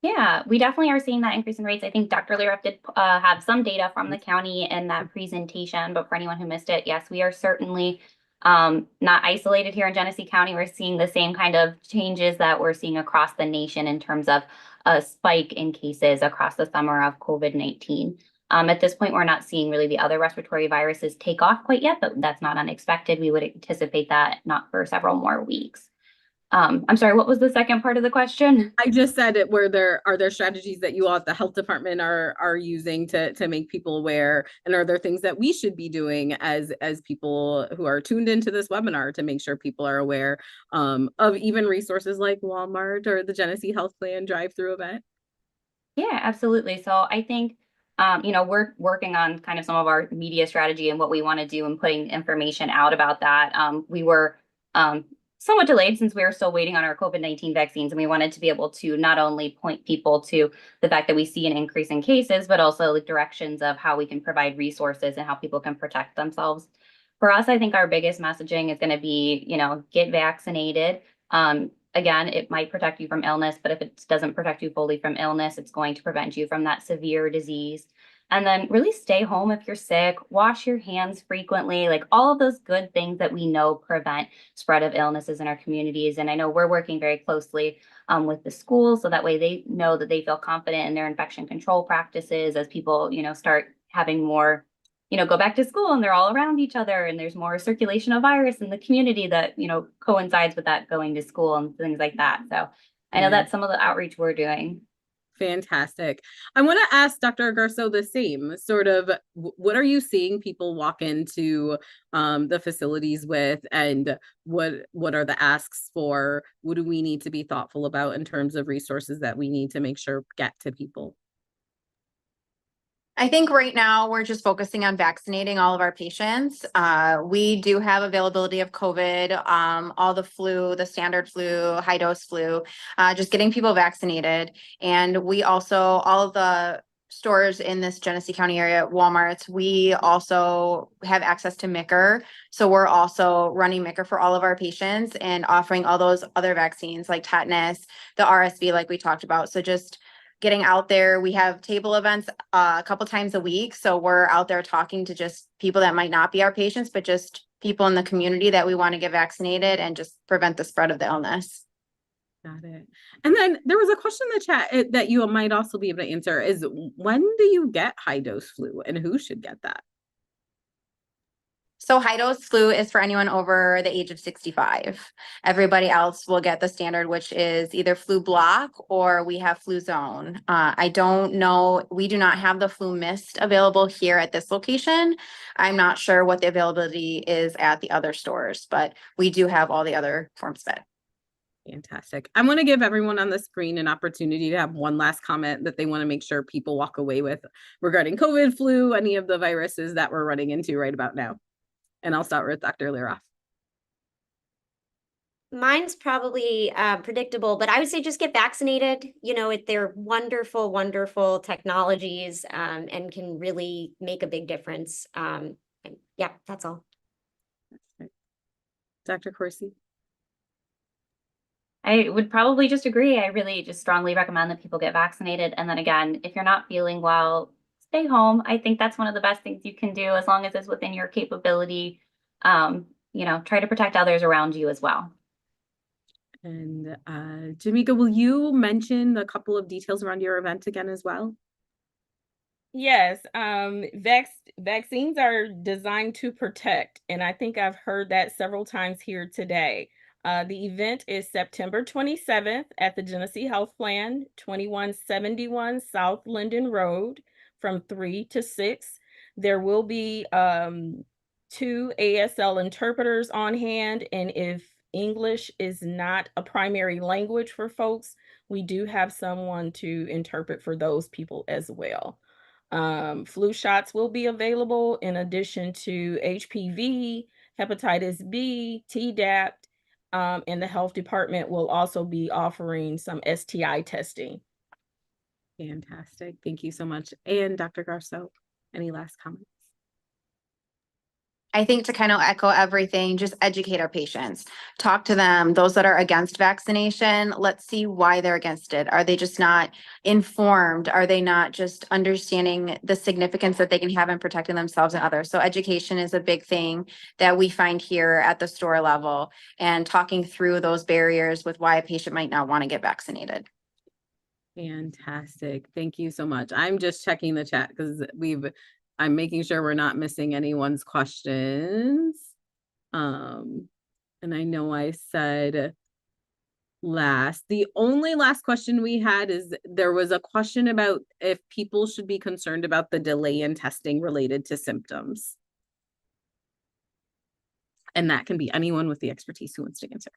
Yeah, we definitely are seeing that increase in rates. I think Dr. Lerup did have some data from the county in that presentation, but for anyone who missed it, yes, we are certainly not isolated here in Genesee County. We're seeing the same kind of changes that we're seeing across the nation in terms of a spike in cases across the summer of COVID-19. At this point, we're not seeing really the other respiratory viruses take off quite yet, but that's not unexpected. We would anticipate that not for several more weeks. I'm sorry, what was the second part of the question? I just said it, are there strategies that you all at the health department are using to make people aware? And are there things that we should be doing as people who are tuned into this webinar to make sure people are aware of even resources like Walmart or the Genesee Health Plan drive-through event? Yeah, absolutely. So I think you know, we're working on kind of some of our media strategy and what we want to do and putting information out about that. We were somewhat delayed since we were still waiting on our COVID-19 vaccines, and we wanted to be able to not only point people to the fact that we see an increase in cases, but also the directions of how we can provide resources and how people can protect themselves. For us, I think our biggest messaging is going to be, you know, get vaccinated. Again, it might protect you from illness, but if it doesn't protect you fully from illness, it's going to prevent you from that severe disease. And then really stay home if you're sick, wash your hands frequently, like all of those good things that we know prevent spread of illnesses in our communities. And I know we're working very closely with the schools, so that way they know that they feel confident in their infection control practices as people, start having more, go back to school and they're all around each other and there's more circulation of virus in the community that, coincides with that going to school and things like that. So I know that's some of the outreach we're doing. Fantastic. I want to ask Dr. Garso the same sort of, what are you seeing people walk into the facilities with, and what are the asks for? What do we need to be thoughtful about in terms of resources that we need to make sure get to people? I think right now we're just focusing on vaccinating all of our patients. We do have availability of COVID, all the flu, the standard flu, high dose flu, just getting people vaccinated. And we also, all of the stores in this Genesee County area, Walmarts, we also have access to MICR. So we're also running MICR for all of our patients and offering all those other vaccines like tetanus, the RSV, like we talked about. So just getting out there. We have table events a couple times a week. So we're out there talking to just people that might not be our patients, but just people in the community that we want to get vaccinated and just prevent the spread of the illness. Got it. And then there was a question in the chat that you might also be able to answer is, when do you get high dose flu and who should get that? So high dose flu is for anyone over the age of 65. Everybody else will get the standard, which is either flu block or we have flu zone. I don't know. We do not have the flu mist available here at this location. I'm not sure what the availability is at the other stores, but we do have all the other forms of it. Fantastic. I'm going to give everyone on the screen an opportunity to have one last comment that they want to make sure people walk away with regarding COVID, flu, any of the viruses that we're running into right about now. And I'll start with Dr. Liroff. Mine's probably predictable, but I would say just get vaccinated. They're wonderful, wonderful technologies and can really make a big difference. And yeah, that's all. Dr. Corsi. I would probably just agree. I really just strongly recommend that people get vaccinated. And then again, if you're not feeling well, stay home. I think that's one of the best things you can do, as long as it's within your capability. Try to protect others around you as well. And Jamika, will you mention a couple of details around your event again as well? Yes, vaccines are designed to protect, and I think I've heard that several times here today. The event is September 27th at the Genesee Health Plan, 2171 South Linden Road, from 3 to 6. There will be 2 ASL interpreters on hand, and if English is not a primary language for folks, we do have someone to interpret for those people as well. Flu shots will be available in addition to HPV, hepatitis B, Tdap, and the health department will also be offering some STI testing. Fantastic. Thank you so much. And Dr. Garso, any last comments? I think to kind of echo everything, just educate our patients, talk to them, those that are against vaccination, let's see why they're against it. Are they just not informed? Are they not just understanding the significance that they can have in protecting themselves and others? So education is a big thing that we find here at the store level, and talking through those barriers with why a patient might not want to get vaccinated. Fantastic. Thank you so much. I'm just checking the chat because I'm making sure we're not missing anyone's questions. And I know I said the only last question we had is there was a question about if people should be concerned about the delay in testing related to symptoms. And that can be anyone with the expertise who wants to answer.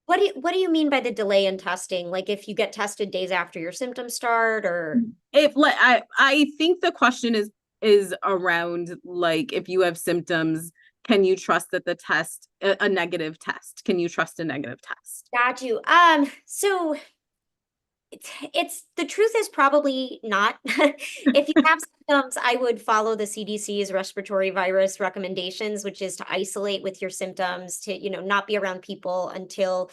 What do you mean by the delay in testing? Like if you get tested days after your symptoms start, or I think the question is around, like, if you have symptoms, can you trust that the test, a negative test, can you trust a negative test? Got you. So it's the truth is probably not. If you have symptoms, I would follow the CDC's respiratory virus recommendations, which is to isolate with your symptoms, to, not be around people until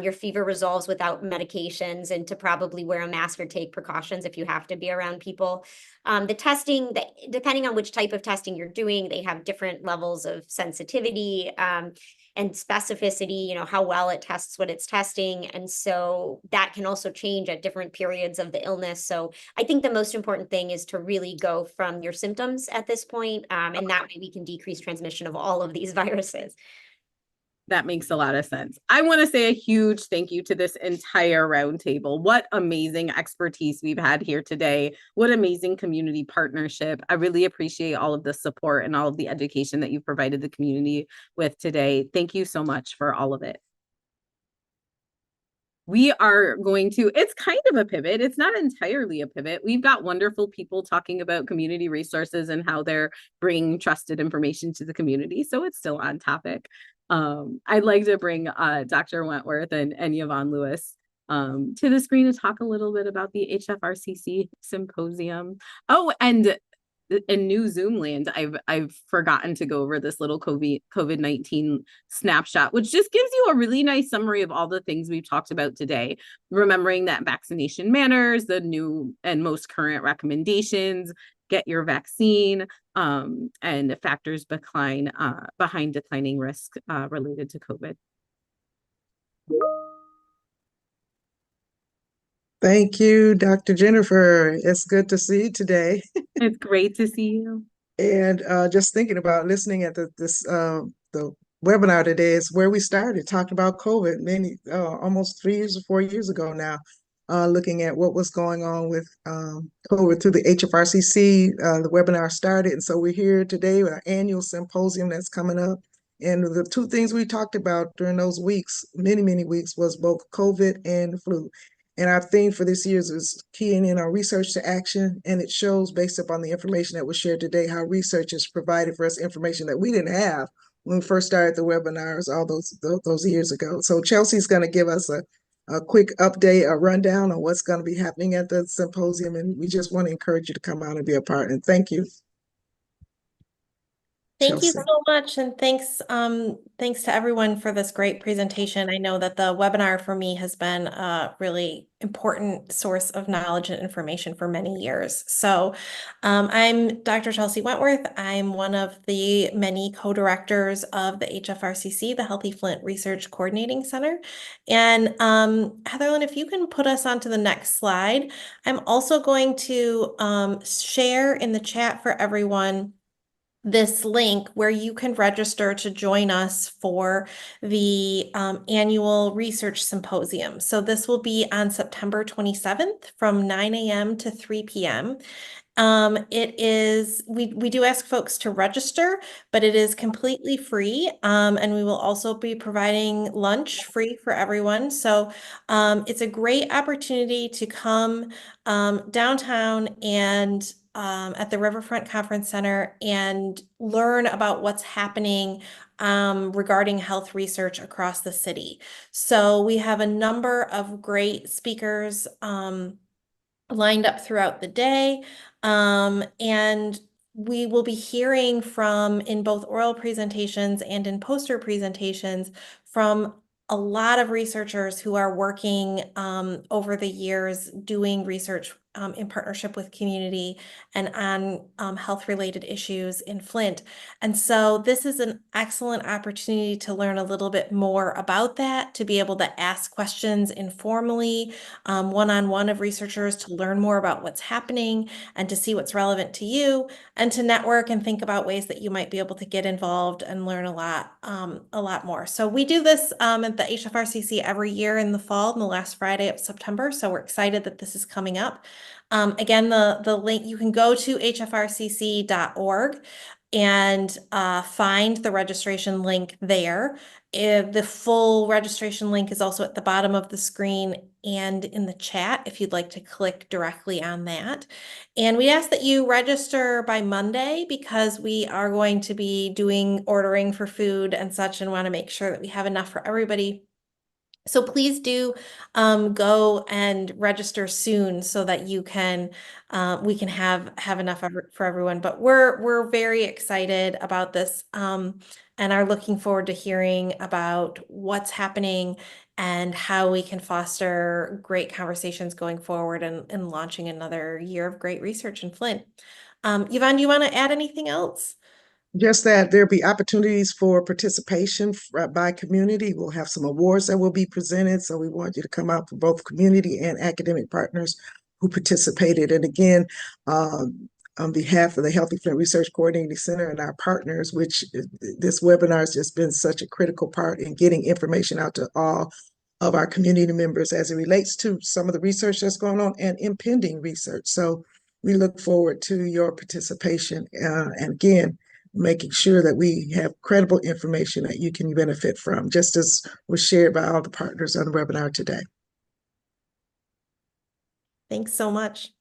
your fever resolves without medications, and to probably wear a mask or take precautions if you have to be around people. The testing, depending on which type of testing you're doing, they have different levels of sensitivity and specificity, how well it tests what it's testing. And so that can also change at different periods of the illness. So I think the most important thing is to really go from your symptoms at this point, and that way we can decrease transmission of all of these viruses. That makes a lot of sense. I want to say a huge thank you to this entire roundtable. What amazing expertise we've had here today. What amazing community partnership. I really appreciate all of the support and all of the education that you've provided the community with today. Thank you so much for all of it. We are going to, it's kind of a pivot. It's not entirely a pivot. We've got wonderful people talking about community resources and how they're bringing trusted information to the community. So it's still on topic. I'd like to bring Dr. Wentworth and Yvonne Lewis to the screen to talk a little bit about the HFRCC Symposium. Oh, and in new Zoom land, I've forgotten to go over this little COVID-19 snapshot, which just gives you a really nice summary of all the things we've talked about today. Remembering that vaccination matters, the new and most current recommendations, get your vaccine, and factors behind declining risk related to COVID. Thank you, Dr. Jennifer. It's good to see you today. It's great to see you. And just thinking about listening at the webinar today is where we started talking about COVID almost 3 years or 4 years ago now, looking at what was going on with COVID through the HFRCC. The webinar started, and so we're here today with our annual symposium that's coming up. And the two things we talked about during those weeks, many weeks, was both COVID and the flu. And our theme for this year is keying in on research to action, and it shows based upon the information that was shared today how research has provided for us information that we didn't have when we first started the webinars all those years ago. So Chelsea's going to give us a quick update, a rundown on what's going to be happening at the symposium, and we just want to encourage you to come out and be a part. And thank you. Thank you Chelsea. so much, and thanks to everyone for this great presentation. I know that the webinar for me has been a really important source of knowledge and information for many years. So I'm Dr. Chelsea Wentworth. I'm one of the many co-directors of the HFRCC, the Healthy Flint Research Coordinating Center. And Heatherlyn, if you can put us onto the next slide, I'm also going to share in the chat for everyone this link where you can register to join us for the annual research symposium. So this will be on September 27th from 9 a.m. to 3 p.m. We do ask folks to register, but it is completely free. And we will also be providing lunch free for everyone. So it's a great opportunity to come downtown and at the Riverfront Conference Center and learn about what's happening regarding health research across the city. So we have a number of great speakers lined up throughout the day. And we will be hearing from, in both oral presentations and in poster presentations, from a lot of researchers who are working over the years doing research in partnership with community and on health-related issues in Flint. And so this is an excellent opportunity to learn a little bit more about that, to be able to ask questions informally, one-on-one of researchers, to learn more about what's happening and to see what's relevant to you, and to network and think about ways that you might be able to get involved and learn a lot more. So we do this at the HFRCC every year in the fall, on the last Friday of September. So we're excited that this is coming up. Again, the link, you can go to hfrcc.org and find the registration link there. The full registration link is also at the bottom of the screen and in the chat if you'd like to click directly on that. And we ask that you register by Monday because we are going to be ordering for food and such, and want to make sure that we have enough for everybody. So please do go and register soon so that you can we can have enough for everyone. But we're very excited about this and are looking forward to hearing about what's happening and how we can foster great conversations going forward and launching another year of great research in Flint. Yvonne, do you want to add anything else? Just that there'll be opportunities for participation by community. We'll have some awards that will be presented. So we want you to come out for both community and academic partners who participated. And again, on behalf of the Healthy Flint Research Coordinating Center and our partners, which this webinar has just been such a critical part in getting information out to all of our community members as it relates to some of the research that's going on and impending research. So we look forward to your participation. And again, making sure that we have credible information that you can benefit from, just as was shared by all the partners on the webinar today. Thanks so much.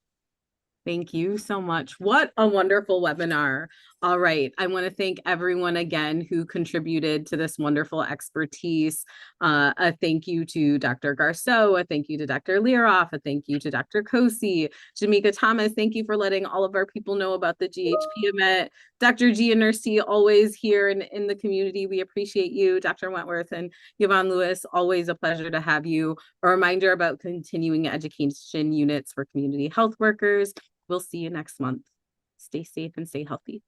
Thank you so much. What a wonderful webinar. All right. I want to thank everyone again who contributed to this wonderful expertise. A thank you to Dr. Garceau, a thank you to Dr. Learoff, a thank you to Dr. Kosi, Jamika Thomas. Thank you for letting all of our people know about the GHP event. Dr. Gianursi, always here in the community. We appreciate you. Dr. Wentworth and Yvonne Lewis, always a pleasure to have you. A reminder about continuing education units for community health workers. We'll see you next month. Stay safe and stay healthy.